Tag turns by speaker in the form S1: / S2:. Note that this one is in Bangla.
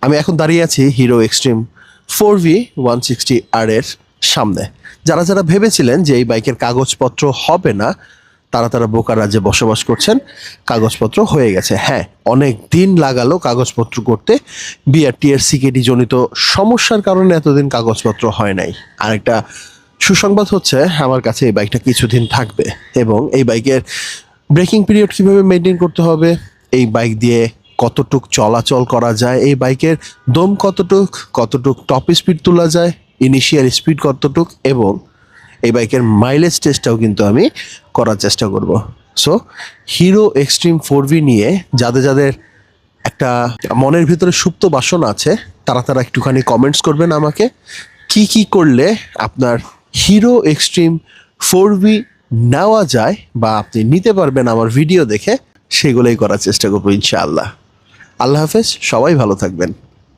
S1: আমি এখন দাঁড়িয়ে আছি হিরো এক্সট্রিম 4V160R এর সামনে। যারা যারা ভেবেছিলেন যে এই বাইকের কাগজপত্র হবে না, তারা বোকা রাজ্যে বসবাস করছেন। কাগজপত্র হয়ে গেছে। হ্যাঁ, অনেক দিন লাগালো কাগজপত্র করতে। বিআরটিএর সিকেডি জনিত সমস্যার কারণে এতদিন কাগজপত্র হয় নাই। আরেকটা সুসংবাদ হচ্ছে আমার কাছে এই বাইকটা কিছুদিন থাকবে, এবং এই বাইকের ব্রেকিং পিরিয়ড কীভাবে মেনটেন করতে হবে, এই বাইক দিয়ে কতটুক চলাচল করা যায়, এই বাইকের দম কতটুক টপ স্পিড তোলা যায়, ইনিশিয়াল স্পিড কতটুক, এবং এই বাইকের মাইলেজ টেস্টটাও কিন্তু আমি করার চেষ্টা করব। সো হিরো এক্সট্রিম 4V নিয়ে যাদের একটা মনের ভিতরে সুপ্ত বাসনা আছে, তারা একটুখানি কমেন্টস করবেন আমাকে কি করলে আপনার হিরো এক্সট্রিম 4V নেওয়া যায় বা আপনি নিতে পারবেন আমার ভিডিও দেখে, সেগুলোই করার চেষ্টা করবো ইনশাআল্লাহ। আল্লাহ হাফেজ, সবাই ভালো থাকবেন।